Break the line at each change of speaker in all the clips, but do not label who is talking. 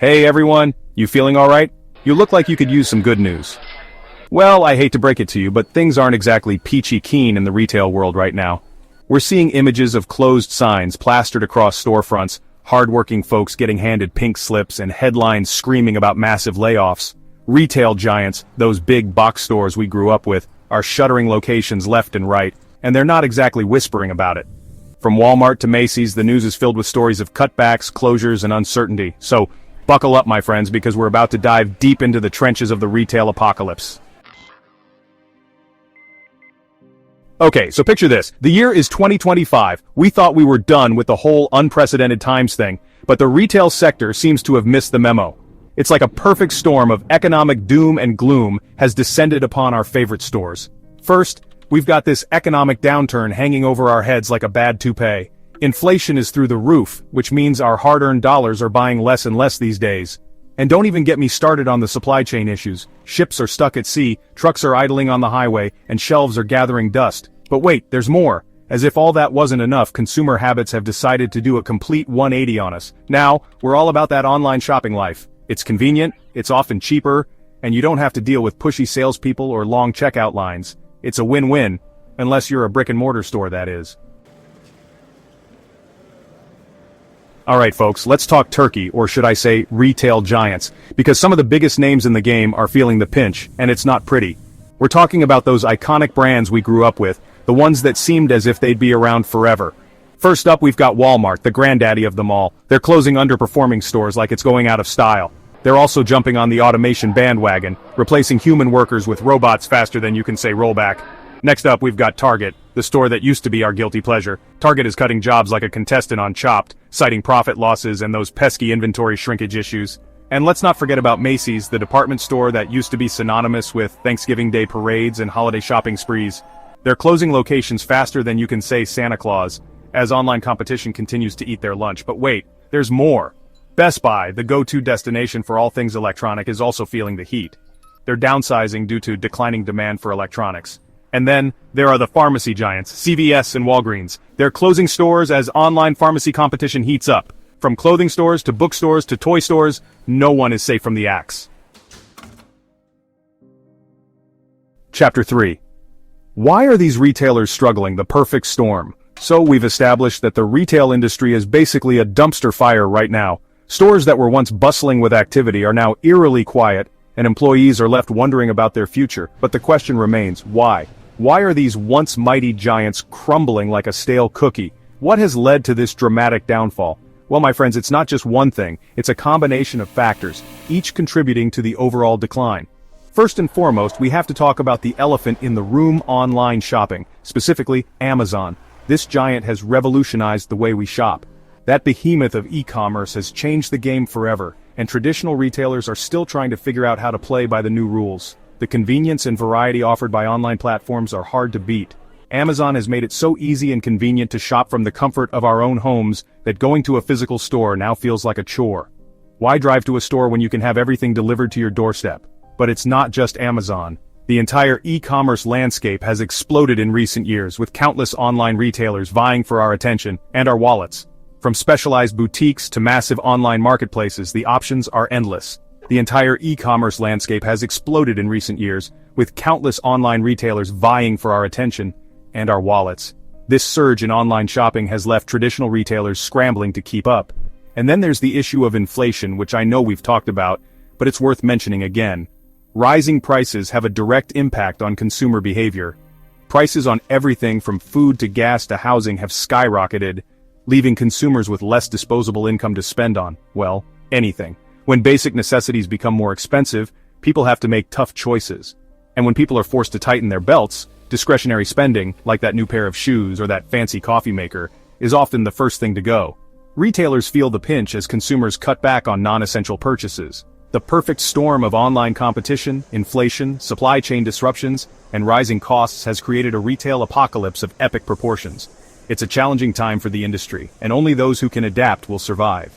Hey everyone, you feeling alright? You look like you could use some good news. Well, I hate to break it to you, but things aren't exactly peachy keen in the retail world right now. We're seeing images of closed signs plastered across storefronts, hardworking folks getting handed pink slips, and headlines screaming about massive layoffs. Retail giants, those big box stores we grew up with, are shuttering locations left and right, and they're not exactly whispering about it. From Walmart to Macy's, the news is filled with stories of cutbacks, closures, and uncertainty. So, buckle up, my friends, because we're about to dive deep into the trenches of the retail apocalypse. Okay, so picture this. The year is 2025. We thought we were done with the whole unprecedented times thing, but the retail sector seems to have missed the memo. It's like a perfect storm of economic doom and gloom has descended upon our favorite stores. First, we've got this economic downturn hanging over our heads like a bad toupee. Inflation is through the roof, which means our hard-earned dollars are buying less and less these days. And don't even get me started on the supply chain issues. Ships are stuck at sea, trucks are idling on the highway, and shelves are gathering dust. But wait, there's more. As if all that wasn't enough, consumer habits have decided to do a complete 180 on us. Now, we're all about that online shopping life. It's convenient, it's often cheaper, and you don't have to deal with pushy salespeople or long checkout lines. It's a win-win, unless you're a brick-and-mortar store, that is. Alright folks, let's talk turkey, or should I say retail giants, because some of the biggest names in the game are feeling the pinch, and it's not pretty. We're talking about those iconic brands we grew up with, the ones that seemed as if they'd be around forever. First up, we've got Walmart, the granddaddy of them all. They're closing underperforming stores like it's going out of style. They're also jumping on the automation bandwagon, replacing human workers with robots faster than you can say rollback. Next up, we've got Target, the store that used to be our guilty pleasure. Target is cutting jobs like a contestant on Chopped, citing profit losses and those pesky inventory shrinkage issues. And let's not forget about Macy's, the department store that used to be synonymous with Thanksgiving Day parades and holiday shopping sprees. They're closing locations faster than you can say Santa Claus, as online competition continues to eat their lunch. But wait, there's more. Best Buy, the go-to destination for all things electronic, is also feeling the heat. They're downsizing due to declining demand for electronics. And then, there are the pharmacy giants, CVS and Walgreens. They're closing stores as online pharmacy competition heats up. From clothing stores to bookstores to toy stores, no one is safe from the axe. Chapter 3. Why are these retailers struggling? The perfect storm. So we've established that the retail industry is basically a dumpster fire right now. Stores that were once bustling with activity are now eerily quiet, and employees are left wondering about their future. But the question remains, why? Why are these once mighty giants crumbling like a stale cookie? What has led to this dramatic downfall? Well, my friends, it's not just one thing, it's a combination of factors, each contributing to the overall decline. First and foremost, we have to talk about the elephant in the room: online shopping, specifically Amazon. This giant has revolutionized the way we shop. That behemoth of e-commerce has changed the game forever, and traditional retailers are still trying to figure out how to play by the new rules. The convenience and variety offered by online platforms are hard to beat. Amazon has made it so easy and convenient to shop from the comfort of our own homes that going to a physical store now feels like a chore. Why drive to a store when you can have everything delivered to your doorstep? But it's not just Amazon. The entire e-commerce landscape has exploded in recent years, with countless online retailers vying for our attention and our wallets. From specialized boutiques to massive online marketplaces, the options are endless. The entire e-commerce landscape has exploded in recent years, with countless online retailers vying for our attention and our wallets. This surge in online shopping has left traditional retailers scrambling to keep up. And then there's the issue of inflation, which I know we've talked about, but it's worth mentioning again. Rising prices have a direct impact on consumer behavior. Prices on everything from food to gas to housing have skyrocketed, leaving consumers with less disposable income to spend on, well, anything. When basic necessities become more expensive, people have to make tough choices. And when people are forced to tighten their belts, discretionary spending, like that new pair of shoes or that fancy coffee maker, is often the first thing to go. Retailers feel the pinch as consumers cut back on non-essential purchases. The perfect storm of online competition, inflation, supply chain disruptions, and rising costs has created a retail apocalypse of epic proportions. It's a challenging time for the industry, and only those who can adapt will survive.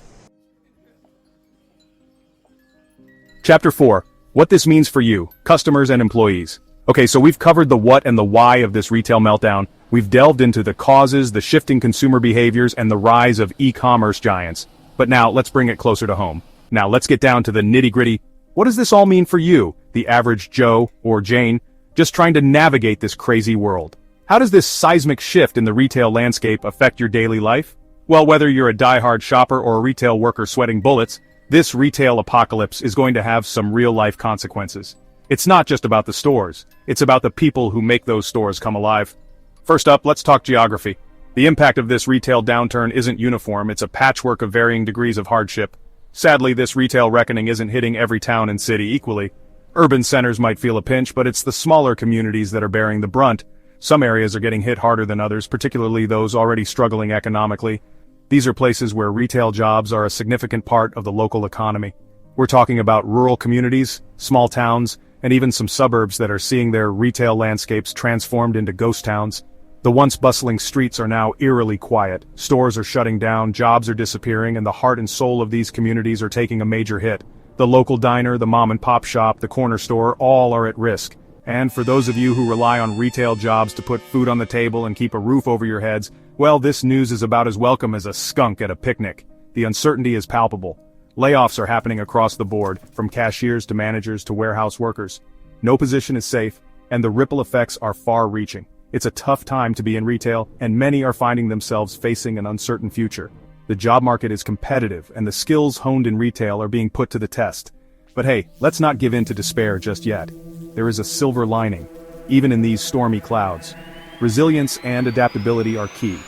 Chapter 4. What this means for you, customers and employees. Okay, so we've covered the what and the why of this retail meltdown. We've delved into the causes, the shifting consumer behaviors, and the rise of e-commerce giants. But now, let's bring it closer to home. Now let's get down to the nitty-gritty. What does this all mean for you, the average Joe or Jane, just trying to navigate this crazy world? How does this seismic shift in the retail landscape affect your daily life? Well, whether you're a die-hard shopper or a retail worker sweating bullets, this retail apocalypse is going to have some real-life consequences. It's not just about the stores, it's about the people who make those stores come alive. First up, let's talk geography. The impact of this retail downturn isn't uniform, it's a patchwork of varying degrees of hardship. Sadly, this retail reckoning isn't hitting every town and city equally. Urban centers might feel a pinch, but it's the smaller communities that are bearing the brunt. Some areas are getting hit harder than others, particularly those already struggling economically. These are places where retail jobs are a significant part of the local economy. We're talking about rural communities, small towns, and even some suburbs that are seeing their retail landscapes transformed into ghost towns. The once bustling streets are now eerily quiet, stores are shutting down, jobs are disappearing, and the heart and soul of these communities are taking a major hit. The local diner, the mom-and-pop shop, the corner store, all are at risk. And for those of you who rely on retail jobs to put food on the table and keep a roof over your heads, well, this news is about as welcome as a skunk at a picnic. The uncertainty is palpable. Layoffs are happening across the board, from cashiers to managers to warehouse workers. No position is safe, and the ripple effects are far-reaching. It's a tough time to be in retail, and many are finding themselves facing an uncertain future. The job market is competitive, and the skills honed in retail are being put to the test. But hey, let's not give in to despair just yet. There is a silver lining, even in these stormy clouds. Resilience and adaptability are key.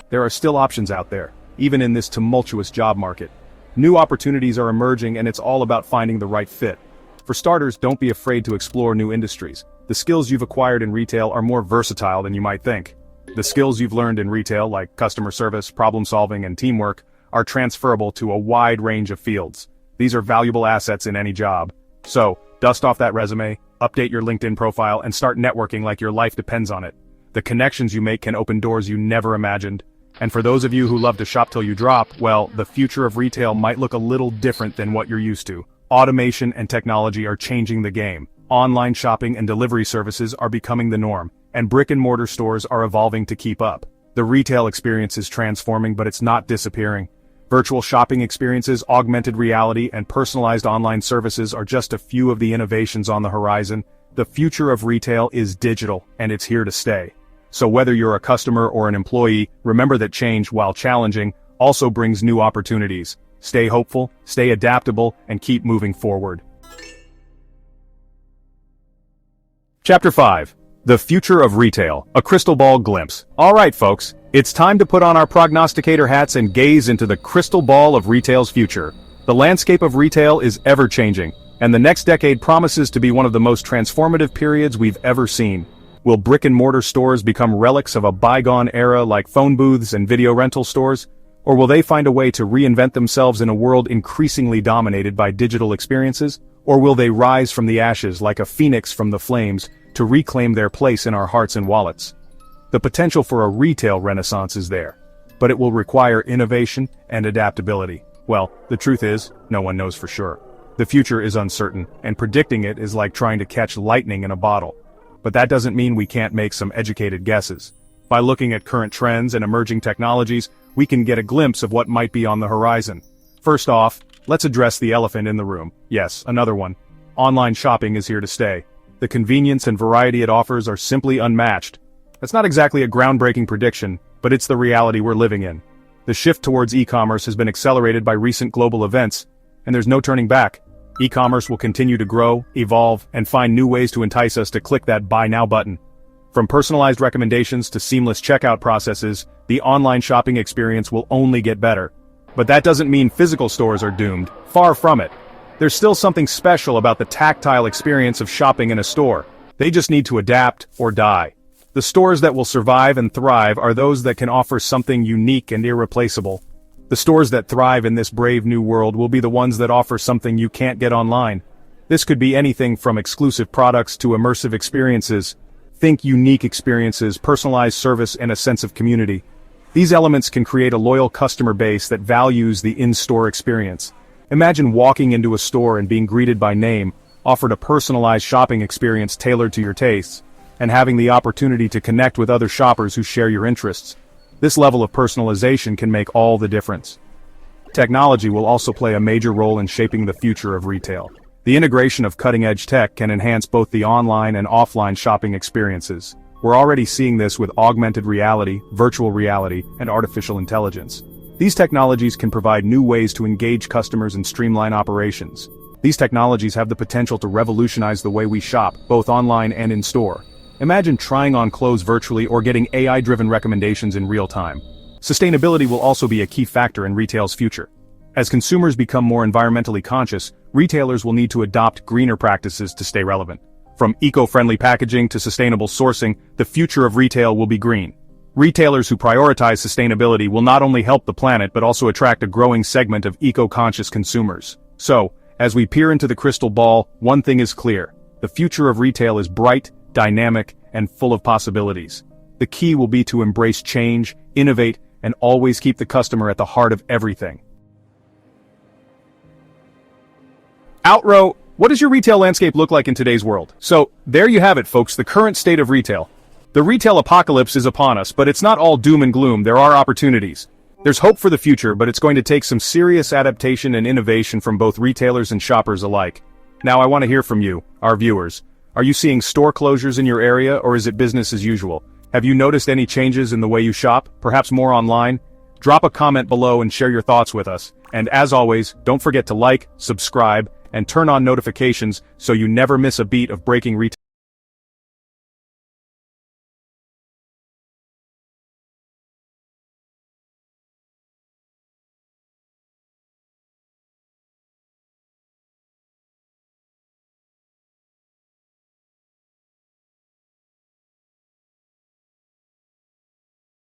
There are still options out there, even in this tumultuous job market. New opportunities are emerging, and it's all about finding the right fit. For starters, don't be afraid to explore new industries. The skills you've acquired in retail are more versatile than you might think. The skills you've learned in retail, like customer service, problem solving, and teamwork, are transferable to a wide range of fields. These are valuable assets in any job. So, dust off that resume, update your LinkedIn profile, and start networking like your life depends on it. The connections you make can open doors you never imagined. And for those of you who love to shop till you drop, well, the future of retail might look a little different than what you're used to. Automation and technology are changing the game. Online shopping and delivery services are becoming the norm, and brick-and-mortar stores are evolving to keep up. The retail experience is transforming, but it's not disappearing. Virtual shopping experiences, augmented reality, and personalized online services are just a few of the innovations on the horizon. The future of retail is digital, and it's here to stay. So whether you're a customer or an employee, remember that change, while challenging, also brings new opportunities. Stay hopeful, stay adaptable, and keep moving forward. Chapter 5. The Future of Retail, a Crystal Ball Glimpse. Alright folks, it's time to put on our prognosticator hats and gaze into the crystal ball of retail's future. The landscape of retail is ever-changing, and the next decade promises to be one of the most transformative periods we've ever seen. Will brick-and-mortar stores become relics of a bygone era like phone booths and video rental stores? Or will they find a way to reinvent themselves in a world increasingly dominated by digital experiences? Or will they rise from the ashes like a phoenix from the flames to reclaim their place in our hearts and wallets? The potential for a retail renaissance is there, but it will require innovation and adaptability. Well, the truth is, no one knows for sure. The future is uncertain, and predicting it is like trying to catch lightning in a bottle. But that doesn't mean we can't make some educated guesses. By looking at current trends and emerging technologies, we can get a glimpse of what might be on the horizon. First off, let's address the elephant in the room. Yes, another one. Online shopping is here to stay. The convenience and variety it offers are simply unmatched. That's not exactly a groundbreaking prediction, but it's the reality we're living in. The shift towards e-commerce has been accelerated by recent global events, and there's no turning back. E-commerce will continue to grow, evolve, and find new ways to entice us to click that Buy Now button. From personalized recommendations to seamless checkout processes, the online shopping experience will only get better. But that doesn't mean physical stores are doomed. Far from it. There's still something special about the tactile experience of shopping in a store. They just need to adapt or die. The stores that will survive and thrive are those that can offer something unique and irreplaceable. The stores that thrive in this brave new world will be the ones that offer something you can't get online. This could be anything from exclusive products to immersive experiences. Think unique experiences, personalized service, and a sense of community. These elements can create a loyal customer base that values the in-store experience. Imagine walking into a store and being greeted by name, offered a personalized shopping experience tailored to your tastes, and having the opportunity to connect with other shoppers who share your interests. This level of personalization can make all the difference. Technology will also play a major role in shaping the future of retail. The integration of cutting-edge tech can enhance both the online and offline shopping experiences. We're already seeing this with augmented reality, virtual reality, and artificial intelligence. These technologies can provide new ways to engage customers and streamline operations. These technologies have the potential to revolutionize the way we shop, both online and in store. Imagine trying on clothes virtually or getting AI-driven recommendations in real time. Sustainability will also be a key factor in retail's future. As consumers become more environmentally conscious, retailers will need to adopt greener practices to stay relevant. From eco-friendly packaging to sustainable sourcing, the future of retail will be green. Retailers who prioritize sustainability will not only help the planet but also attract a growing segment of eco-conscious consumers. So, as we peer into the crystal ball, one thing is clear. The future of retail is bright, dynamic, and full of possibilities. The key will be to embrace change, innovate, and always keep the customer at the heart of everything. Outro, what does your retail landscape look like in today's world? So, there you have it, folks, the current state of retail. The retail apocalypse is upon us, but it's not all doom and gloom. There are opportunities. There's hope for the future, but it's going to take some serious adaptation and innovation from both retailers and shoppers alike. Now I want to hear from you, our viewers. Are you seeing store closures in your area, or is it business as usual? Have you noticed any changes in the way you shop, perhaps more online? Drop a comment below and share your thoughts with us. And as always, don't forget to like, subscribe, and turn on notifications so you never miss a beat of breaking retail.